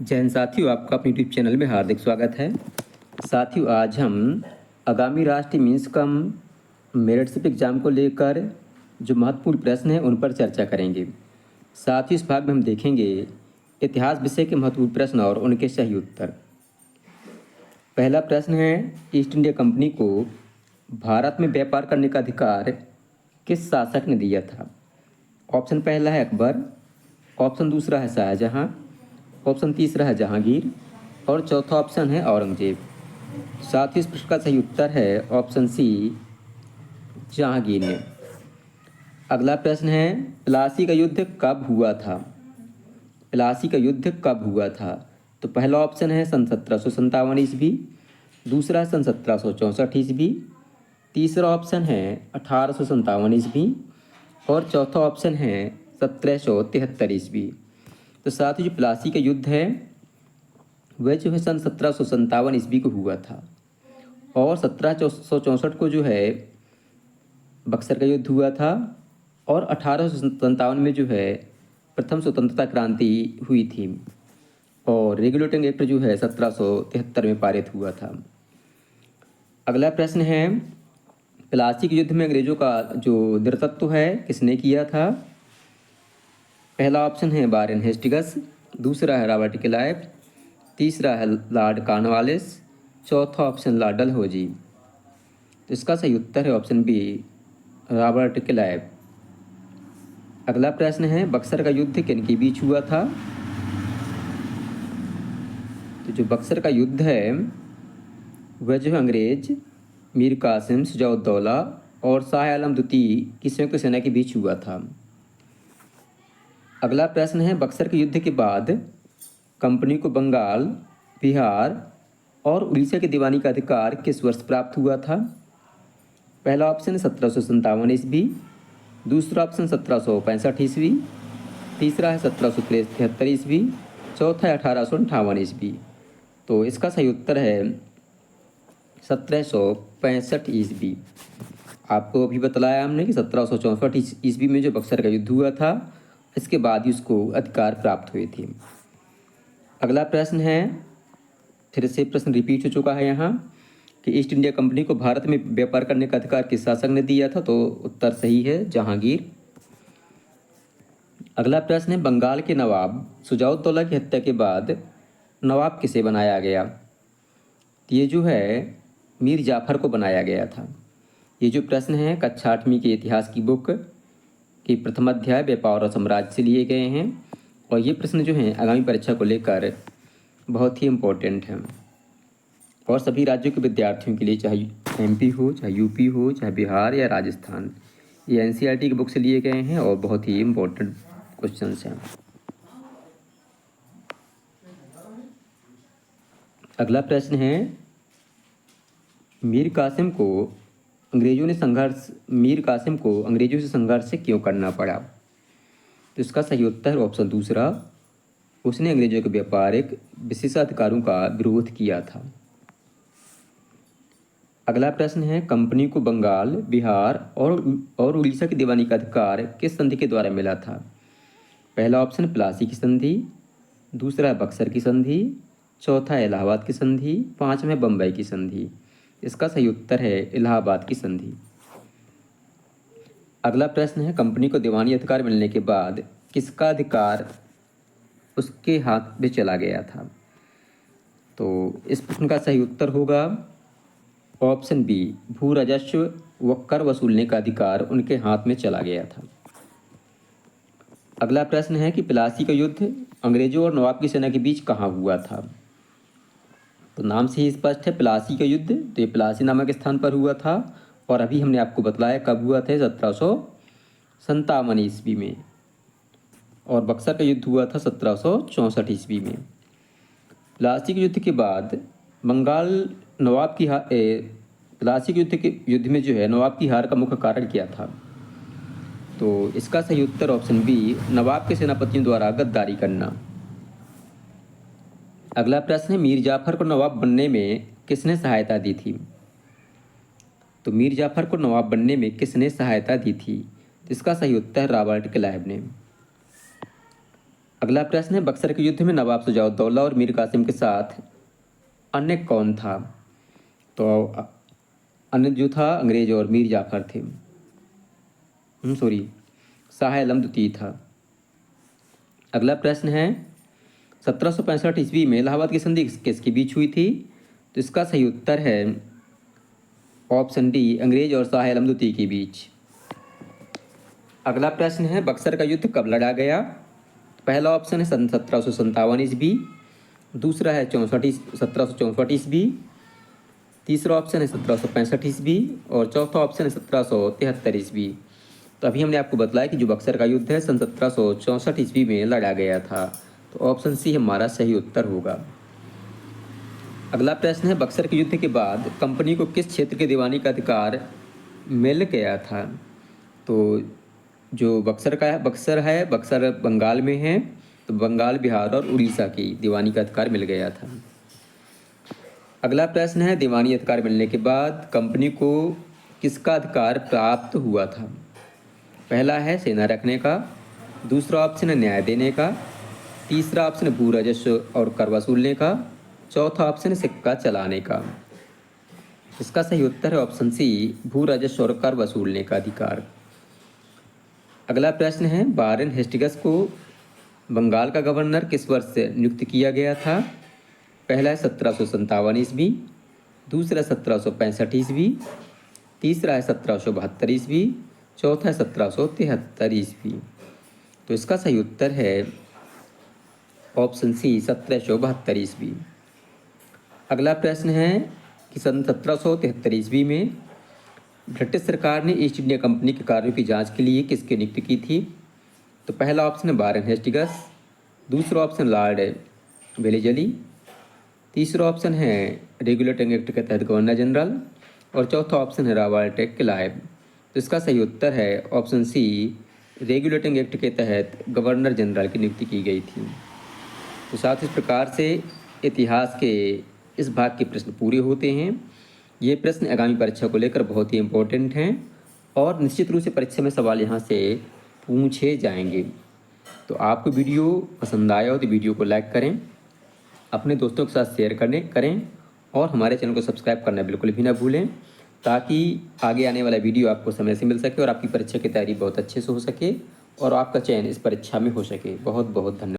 जय हिंद साथियों, आपका अपने यूट्यूब चैनल में हार्दिक स्वागत है। साथियों, आज हम आगामी राष्ट्रीय मीन्स कम मेरिटशिप एग्जाम को लेकर जो महत्वपूर्ण प्रश्न हैं उन पर चर्चा करेंगे। साथ ही इस भाग में हम देखेंगे इतिहास विषय के महत्वपूर्ण प्रश्न और उनके सही उत्तर। पहला प्रश्न है, ईस्ट इंडिया कंपनी को भारत में व्यापार करने का अधिकार किस शासक ने दिया था? ऑप्शन पहला है अकबर, ऑप्शन दूसरा है शाहजहां, ऑप्शन तीसरा है जहांगीर और चौथा ऑप्शन है औरंगजेब। साथ ही इस प्रश्न का सही उत्तर है ऑप्शन सी, जहांगीर ने। अगला प्रश्न है, प्लासी का युद्ध कब हुआ था? प्लासी का युद्ध कब हुआ था? तो पहला ऑप्शन है सन 1757 ईस्वी, दूसरा सन 1764 ईस्वी, तीसरा ऑप्शन है 1857 ईस्वी और चौथा ऑप्शन है 1773 ईस्वी। तो साथ ही जो प्लासी का युद्ध है वह जो है सन 1757 ईस्वी को हुआ था और 1764 को जो है बक्सर का युद्ध हुआ था और 1857 में जो है प्रथम स्वतंत्रता क्रांति हुई थी और रेगुलेटिंग एक्ट जो है 1773 में पारित हुआ था। अगला प्रश्न है, प्लासी के युद्ध में अंग्रेजों का जो नेतृत्व है किसने किया था? पहला ऑप्शन है वारेन हेस्टिंग्स, दूसरा है रॉबर्ट क्लाइव, तीसरा है लॉर्ड कॉर्नवालिस, चौथा ऑप्शन लॉर्ड डलहौजी। तो इसका सही उत्तर है ऑप्शन बी, रॉबर्ट क्लाइव। अगला प्रश्न है, बक्सर का युद्ध किन के बीच हुआ था? तो जो बक्सर का युद्ध है वह जो है अंग्रेज मीर कासिम, शुजाउद्दौला और शाह आलम द्वितीय की संयुक्त सेना के बीच हुआ था। अगला प्रश्न है, बक्सर के युद्ध के बाद कंपनी को बंगाल, बिहार और उड़ीसा की दीवानी का अधिकार किस वर्ष प्राप्त हुआ था? पहला ऑप्शन है 1757 ईस्वी, दूसरा ऑप्शन 1765 ईस्वी, तीसरा है 1773 ईस्वी, चौथा है 1858 ईस्वी। तो इसका सही उत्तर है 1765 ईस्वी। आपको अभी बतलाया हमने कि 1764 ईस्वी में जो बक्सर का युद्ध हुआ था इसके बाद ही उसको अधिकार प्राप्त हुए थे। अगला प्रश्न है, फिर से प्रश्न रिपीट हो चुका है यहाँ कि ईस्ट इंडिया कंपनी को भारत में व्यापार करने का अधिकार किस शासक ने दिया था? तो उत्तर सही है, जहांगीर। अगला प्रश्न है, बंगाल के नवाब शुजाउद्दौला की हत्या के बाद नवाब किसे बनाया गया? तो ये जो है मीर जाफर को बनाया गया था। ये जो प्रश्न है कक्षा 8वीं के इतिहास की बुक कि प्रथम अध्याय व्यापार और साम्राज्य से लिए गए हैं और ये प्रश्न जो हैं आगामी परीक्षा को लेकर बहुत ही इम्पोर्टेंट हैं और सभी राज्यों के विद्यार्थियों के लिए, चाहे एमपी हो, चाहे यूपी हो, चाहे बिहार या राजस्थान, ये एनसीईआरटी की बुक से लिए गए हैं और बहुत ही इम्पोर्टेंट क्वेश्चंस हैं। अगला प्रश्न है, मीर कासिम को अंग्रेजों से संघर्ष से क्यों करना पड़ा? तो इसका सही उत्तर है ऑप्शन दूसरा, उसने अंग्रेजों के व्यापारिक विशेषाधिकारों का विरोध किया था। अगला प्रश्न है, कंपनी को बंगाल, बिहार और उड़ीसा की दीवानी का अधिकार किस संधि के द्वारा मिला था? पहला ऑप्शन प्लासी की संधि, दूसरा है बक्सर की संधि, चौथा है इलाहाबाद की संधि, पांचवा है बम्बई की संधि। इसका सही उत्तर है इलाहाबाद की संधि। अगला प्रश्न है, कंपनी को दीवानी अधिकार मिलने के बाद किसका अधिकार उसके हाथ में चला गया था? तो इस प्रश्न का सही उत्तर होगा ऑप्शन बी, भू राजस्व व कर वसूलने का अधिकार उनके हाथ में चला गया था। अगला प्रश्न है कि प्लासी का युद्ध अंग्रेजों और नवाब की सेना के बीच कहाँ हुआ था? तो नाम से ही स्पष्ट है, प्लासी का युद्ध तो ये प्लासी नामक स्थान पर हुआ था और अभी हमने आपको बतलाया कब हुआ था, 1757 ईस्वी में और बक्सर का युद्ध हुआ था 1764 ईस्वी में। प्लासी के युद्ध के बाद बंगाल नवाब की प्लासी के युद्ध में जो है नवाब की हार का मुख्य कारण क्या था? तो इसका सही उत्तर ऑप्शन बी, नवाब के सेनापतियों द्वारा गद्दारी करना। अगला प्रश्न है, मीर जाफर को नवाब बनने में किसने सहायता दी थी? तो मीर जाफर को नवाब बनने में किसने सहायता दी थी? तो इसका सही उत्तर रॉबर्ट क्लाइव ने। अगला प्रश्न है, बक्सर के युद्ध में नवाब शुजाउद्दौला और मीर कासिम के साथ अन्य कौन था? तो अन्य जो था अंग्रेज और मीर जाफर थे, शाह आलम द्वितीय था। अगला प्रश्न है, 1765 ईस्वी में इलाहाबाद की संधि किसके बीच हुई थी? तो इसका सही उत्तर है ऑप्शन डी, अंग्रेज और शाह आलम द्वितीय के बीच। अगला प्रश्न है, बक्सर का युद्ध कब लड़ा गया? पहला ऑप्शन है सन 1757 ईस्वी, दूसरा है 1764 ईस्वी, तीसरा ऑप्शन है 1765 ईस्वी और चौथा ऑप्शन है 1773 ईस्वी। तो अभी हमने आपको बताया कि जो बक्सर का युद्ध है सन 1764 ईस्वी में लड़ा गया था। तो ऑप्शन सी हमारा सही उत्तर होगा। अगला प्रश्न है, बक्सर के युद्ध के बाद कंपनी को किस क्षेत्र के दीवानी का अधिकार मिल गया था? तो जो बक्सर बंगाल में है, तो बंगाल, बिहार और उड़ीसा की दीवानी का अधिकार मिल गया था। अगला प्रश्न है, दीवानी अधिकार मिलने के बाद कंपनी को किसका अधिकार प्राप्त हुआ था? पहला है सेना रखने का, दूसरा ऑप्शन है न्याय देने का, तीसरा ऑप्शन है भू राजस्व और कर वसूलने का, चौथा ऑप्शन है सिक्का चलाने का। इसका सही उत्तर है ऑप्शन सी, भू राजस्व और कर वसूलने का अधिकार। अगला प्रश्न है, वारेन हेस्टिंग्स को बंगाल का गवर्नर किस वर्ष से नियुक्त किया गया था? पहला है 1757 ईस्वी, दूसरा 1765 ईस्वी, तीसरा है 1772 ईस्वी, चौथा है 1773 ईस्वी। तो इसका सही उत्तर है ऑप्शन सी, 1772 ईस्वी। अगला प्रश्न है कि सन 1773 ईस्वी में ब्रिटिश सरकार ने ईस्ट इंडिया कंपनी के कार्यों की जांच के लिए किसकी नियुक्ति की थी? तो पहला ऑप्शन है वारेन हेस्टिंग्स, दूसरा ऑप्शन लॉर्ड वेलेजली, तीसरा ऑप्शन है रेगुलेटिंग एक्ट के तहत गवर्नर जनरल और चौथा ऑप्शन है रॉबर्ट क्लाइव। तो इसका सही उत्तर है ऑप्शन सी, रेगुलेटिंग एक्ट के तहत गवर्नर जनरल की नियुक्ति की गई थी। तो साथ इस प्रकार से इतिहास के इस भाग के प्रश्न पूरे होते हैं। ये प्रश्न आगामी परीक्षा को लेकर बहुत ही इम्पोर्टेंट हैं और निश्चित रूप से परीक्षा में सवाल यहाँ से पूछे जाएंगे। तो आपको वीडियो पसंद आया हो तो वीडियो को लाइक करें, अपने दोस्तों के साथ शेयर करें और हमारे चैनल को सब्सक्राइब करना बिल्कुल भी ना भूलें, ताकि आगे आने वाला वीडियो आपको समय से मिल सके और आपकी परीक्षा की तैयारी बहुत अच्छे से हो सके और आपका चयन इस परीक्षा में हो सके। बहुत बहुत धन्यवाद।